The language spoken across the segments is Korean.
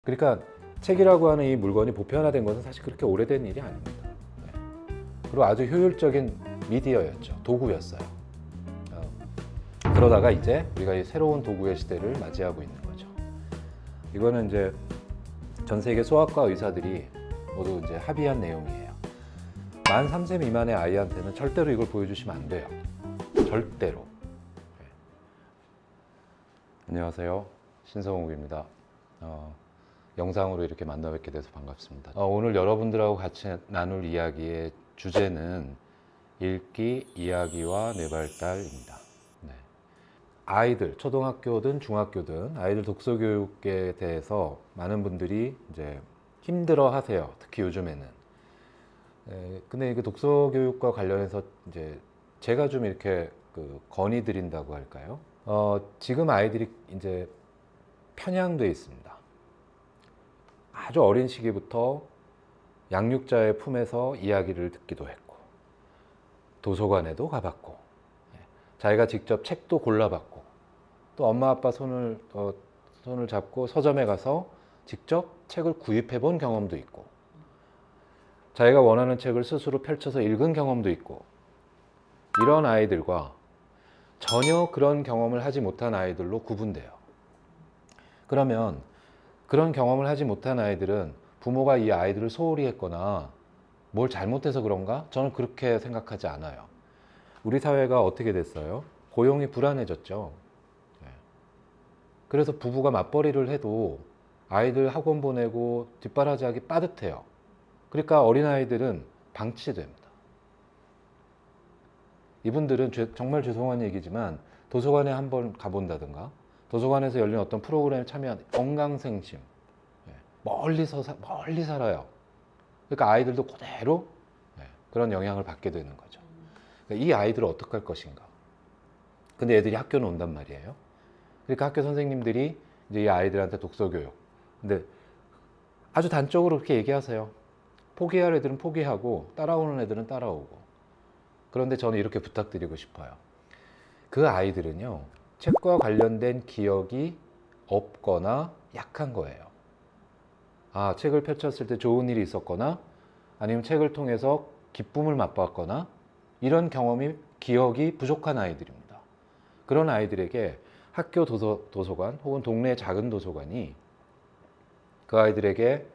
그러니까 책이라고 하는 이 물건이 보편화된 것은 사실 그렇게 오래된 일이 아닙니다. 네. 그리고 아주 효율적인 미디어였죠. 도구였어요. 그러다가 이제 우리가 이 새로운 도구의 시대를 맞이하고 있는 거죠. 이거는 이제 전 세계 소아과 의사들이 모두 이제 합의한 내용이에요. 만 3세 미만의 아이한테는 절대로 이걸 보여주시면 안 돼요. 절대로. 네. 안녕하세요. 신성욱입니다. 영상으로 이렇게 만나 뵙게 돼서 반갑습니다. 오늘 여러분들하고 같이 나눌 이야기의 주제는 읽기, 이야기와 뇌발달입니다. 네. 아이들, 초등학교든 중학교든 아이들 독서 교육에 대해서 많은 분들이 이제 힘들어 하세요. 특히 요즘에는. 근데 그 독서 교육과 관련해서 이제 제가 좀 이렇게 건의 드린다고 할까요? 지금 아이들이 이제 편향돼 있습니다. 아주 어린 시기부터 양육자의 품에서 이야기를 듣기도 했고, 도서관에도 가봤고, 자기가 직접 책도 골라봤고, 또 엄마 아빠 손을 잡고 서점에 가서 직접 책을 구입해 본 경험도 있고, 자기가 원하는 책을 스스로 펼쳐서 읽은 경험도 있고, 이런 아이들과 전혀 그런 경험을 하지 못한 아이들로 구분돼요. 그러면 그런 경험을 하지 못한 아이들은 부모가 이 아이들을 소홀히 했거나 뭘 잘못해서 그런가? 저는 그렇게 생각하지 않아요. 우리 사회가 어떻게 됐어요? 고용이 불안해졌죠. 그래서 부부가 맞벌이를 해도 아이들 학원 보내고 뒷바라지하기 빠듯해요. 그러니까 어린아이들은 방치됩니다. 이분들은 정말 죄송한 얘기지만 도서관에 한번 가본다든가 도서관에서 열린 어떤 프로그램에 참여한 언강생심, 멀리 살아요. 그러니까 아이들도 그대로 그런 영향을 받게 되는 거죠. 그러니까 이 아이들을 어떻게 할 것인가. 근데 애들이 학교는 온단 말이에요. 그러니까 학교 선생님들이 이제 이 아이들한테 독서 교육. 근데 아주 단적으로 그렇게 얘기하세요. 포기할 애들은 포기하고 따라오는 애들은 따라오고. 그런데 저는 이렇게 부탁드리고 싶어요. 그 아이들은요, 책과 관련된 기억이 없거나 약한 거예요. 아, 책을 펼쳤을 때 좋은 일이 있었거나 아니면 책을 통해서 기쁨을 맛봤거나 이런 기억이 부족한 아이들입니다. 그런 아이들에게 학교 도서관 혹은 동네 작은 도서관이 그 아이들에게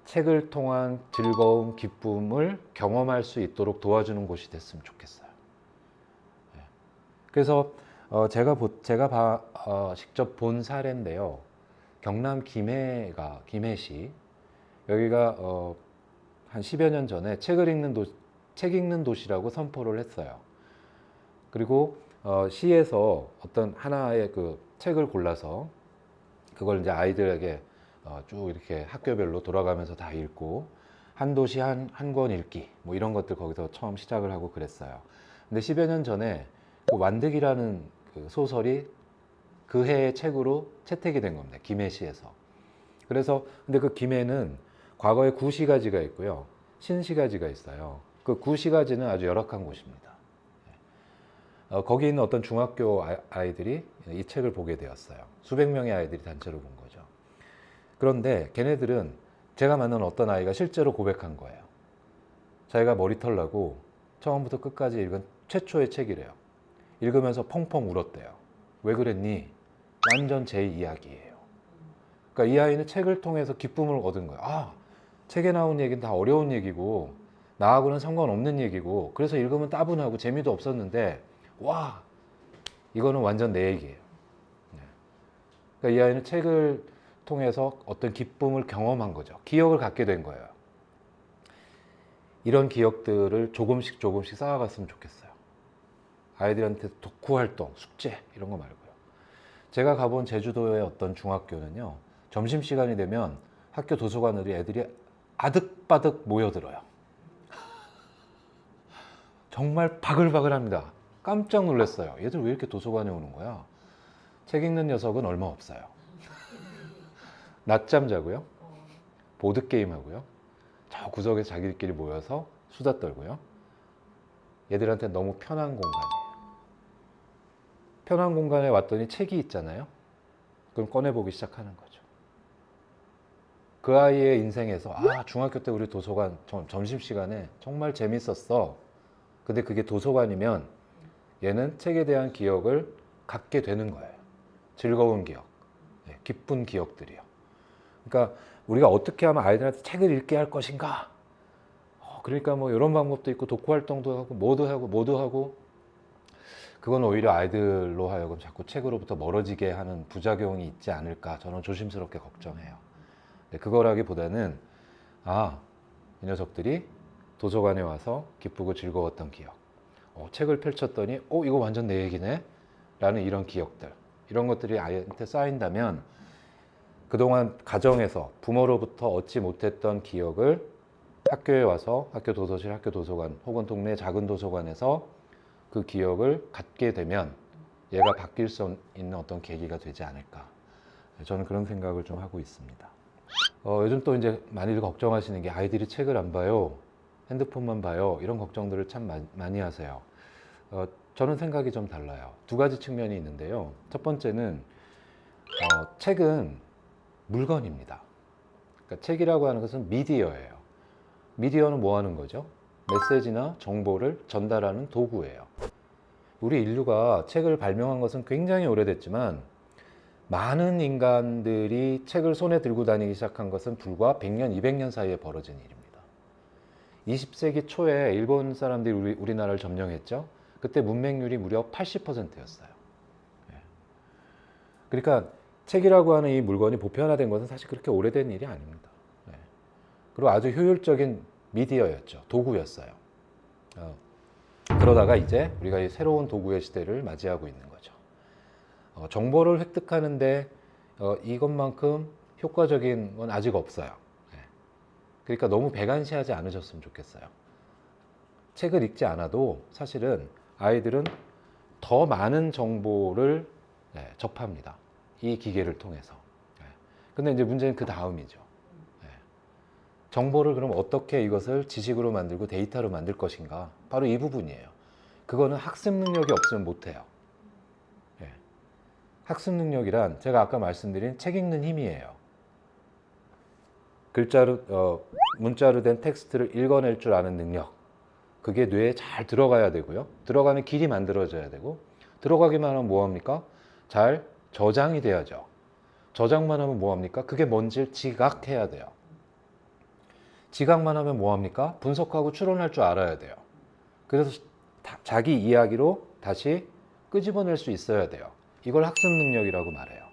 책을 통한 즐거움, 기쁨을 경험할 수 있도록 도와주는 곳이 됐으면 좋겠어요. 그래서 제가 직접 본 사례인데요. 경남 김해시 여기가 한 10여 년 전에 책 읽는 도시라고 선포를 했어요. 그리고 시에서 어떤 하나의 그 책을 골라서 그걸 이제 아이들에게 쭉 이렇게 학교별로 돌아가면서 다 읽고 한 도시 한 권 읽기 뭐 이런 것들 거기서 처음 시작을 하고 그랬어요. 근데 10여 년 전에 그 완득이라는 그 소설이 그 해의 책으로 채택이 된 겁니다. 김해시에서. 그래서 근데 그 김해는 과거에 구시가지가 있고요. 신시가지가 있어요. 그 구시가지는 아주 열악한 곳입니다. 거기 있는 어떤 중학교 아이들이 이 책을 보게 되었어요. 수백 명의 아이들이 단체로 본 거죠. 그런데 걔네들은 제가 만난 어떤 아이가 실제로 고백한 거예요. 자기가 머리털 나고 처음부터 끝까지 읽은 최초의 책이래요. 읽으면서 펑펑 울었대요. 왜 그랬니? 완전 제 이야기예요. 그러니까 이 아이는 책을 통해서 기쁨을 얻은 거예요. 아, 책에 나온 얘기는 다 어려운 얘기고 나하고는 상관없는 얘기고 그래서 읽으면 따분하고 재미도 없었는데 와, 이거는 완전 내 얘기예요. 그러니까 이 아이는 책을 통해서 어떤 기쁨을 경험한 거죠. 기억을 갖게 된 거예요. 이런 기억들을 조금씩 쌓아갔으면 좋겠어요. 아이들한테 독후 활동, 숙제 이런 거 말고요. 제가 가본 제주도의 어떤 중학교는요, 점심시간이 되면 학교 도서관으로 애들이 아득바득 모여들어요. 정말 바글바글합니다. 깜짝 놀랐어요. 얘들 왜 이렇게 도서관에 오는 거야? 책 읽는 녀석은 얼마 없어요. 낮잠 자고요. 보드게임 하고요. 저 구석에 자기들끼리 모여서 수다 떨고요. 얘들한테 너무 편한 공간이에요. 편한 공간에 왔더니 책이 있잖아요. 그럼 꺼내보기 시작하는 거죠. 그 아이의 인생에서 중학교 때 우리 도서관 점심시간에 정말 재밌었어. 근데 그게 도서관이면 얘는 책에 대한 기억을 갖게 되는 거예요. 즐거운 기억, 기쁜 기억들이요. 그러니까 우리가 어떻게 하면 아이들한테 책을 읽게 할 것인가? 그러니까 뭐 이런 방법도 있고 독후 활동도 하고 뭐도 하고 그건 오히려 아이들로 하여금 자꾸 책으로부터 멀어지게 하는 부작용이 있지 않을까 저는 조심스럽게 걱정해요. 그거라기보다는 이 녀석들이 도서관에 와서 기쁘고 즐거웠던 기억, 책을 펼쳤더니 이거 완전 내 얘기네 라는 이런 기억들, 이런 것들이 아이한테 쌓인다면 그동안 가정에서 부모로부터 얻지 못했던 기억을 학교에 와서 학교 도서실, 학교 도서관 혹은 동네 작은 도서관에서 그 기억을 갖게 되면 얘가 바뀔 수 있는 어떤 계기가 되지 않을까, 저는 그런 생각을 좀 하고 있습니다. 요즘 또 이제 많이들 걱정하시는 게 아이들이 책을 안 봐요, 핸드폰만 봐요, 이런 걱정들을 참 많이 하세요. 저는 생각이 좀 달라요. 두 가지 측면이 있는데요. 첫 번째는 책은 물건입니다. 그러니까 책이라고 하는 것은 미디어예요. 미디어는 뭐 하는 거죠? 메시지나 정보를 전달하는 도구예요. 우리 인류가 책을 발명한 것은 굉장히 오래됐지만 많은 인간들이 책을 손에 들고 다니기 시작한 것은 불과 100년, 200년 사이에 벌어진 일입니다. 20세기 초에 일본 사람들이 우리나라를 점령했죠. 그때 문맹률이 무려 80%였어요. 그러니까 책이라고 하는 이 물건이 보편화된 것은 사실 그렇게 오래된 일이 아닙니다. 그리고 아주 효율적인 미디어였죠. 도구였어요. 그러다가 이제 우리가 이 새로운 도구의 시대를 맞이하고 있는 거죠. 정보를 획득하는데 이것만큼 효과적인 건 아직 없어요. 그러니까 너무 배관시하지 않으셨으면 좋겠어요. 책을 읽지 않아도 사실은 아이들은 더 많은 정보를 접합니다. 이 기계를 통해서. 근데 이제 문제는 그 다음이죠. 정보를 그럼 어떻게 이것을 지식으로 만들고 데이터로 만들 것인가? 바로 이 부분이에요. 그거는 학습 능력이 없으면 못해요. 학습 능력이란 제가 아까 말씀드린 책 읽는 힘이에요. 문자로 된 텍스트를 읽어낼 줄 아는 능력. 그게 뇌에 잘 들어가야 되고요. 들어가는 길이 만들어져야 되고, 들어가기만 하면 뭐합니까? 잘 저장이 돼야죠. 저장만 하면 뭐합니까? 그게 뭔지를 지각해야 돼요. 지각만 하면 뭐합니까? 분석하고 추론할 줄 알아야 돼요. 그래서 자기 이야기로 다시 끄집어낼 수 있어야 돼요. 이걸 학습 능력이라고 말해요.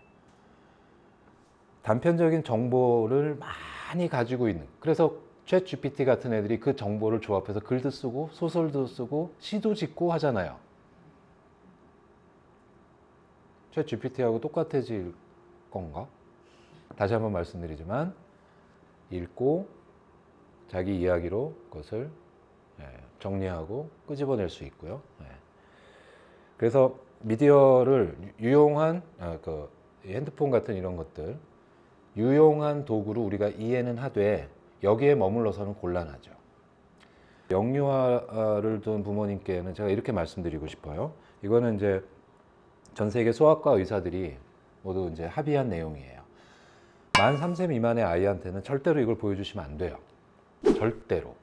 단편적인 정보를 많이 가지고 있는, 그래서 챗 GPT 같은 애들이 그 정보를 조합해서 글도 쓰고 소설도 쓰고 시도 짓고 하잖아요. 챗 GPT하고 똑같아질 건가? 다시 한번 말씀드리지만 읽고 자기 이야기로 그것을 정리하고 끄집어낼 수 있고요. 그래서 미디어를 유용한 핸드폰 같은 이런 것들 유용한 도구로 우리가 이해는 하되 여기에 머물러서는 곤란하죠. 영유아를 둔 부모님께는 제가 이렇게 말씀드리고 싶어요. 이거는 이제 전 세계 소아과 의사들이 모두 이제 합의한 내용이에요. 만 3세 미만의 아이한테는 절대로 이걸 보여주시면 안 돼요. 절대로.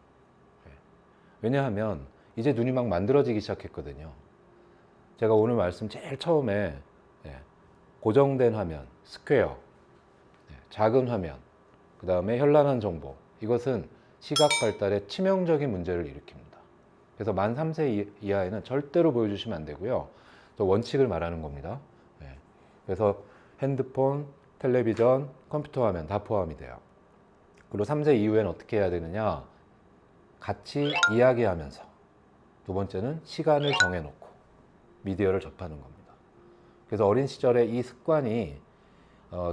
왜냐하면 이제 눈이 막 만들어지기 시작했거든요. 제가 오늘 말씀 제일 처음에 고정된 화면, 스퀘어, 작은 화면, 그 다음에 현란한 정보, 이것은 시각 발달에 치명적인 문제를 일으킵니다. 그래서 만 3세 이하에는 절대로 보여주시면 안 되고요. 또 원칙을 말하는 겁니다. 그래서 핸드폰, 텔레비전, 컴퓨터 화면 다 포함이 돼요. 그리고 3세 이후에는 어떻게 해야 되느냐? 같이 이야기하면서, 두 번째는 시간을 정해놓고 미디어를 접하는 겁니다. 그래서 어린 시절에 이 습관이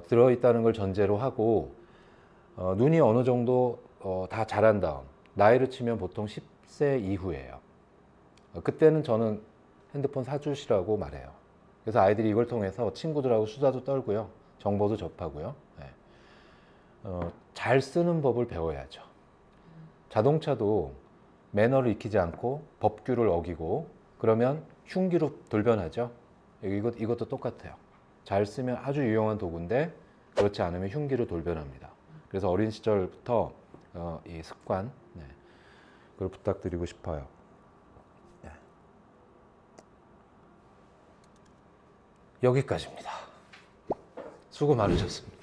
들어있다는 걸 전제로 하고 눈이 어느 정도 다 자란 다음, 나이를 치면 보통 10세 이후예요. 그때는 저는 핸드폰 사주시라고 말해요. 그래서 아이들이 이걸 통해서 친구들하고 수다도 떨고요, 정보도 접하고요. 잘 쓰는 법을 배워야죠. 자동차도 매너를 익히지 않고 법규를 어기고 그러면 흉기로 돌변하죠. 이것도 똑같아요. 잘 쓰면 아주 유용한 도구인데 그렇지 않으면 흉기로 돌변합니다. 그래서 어린 시절부터 이 습관, 네, 그걸 부탁드리고 싶어요. 네. 여기까지입니다. 수고 많으셨습니다.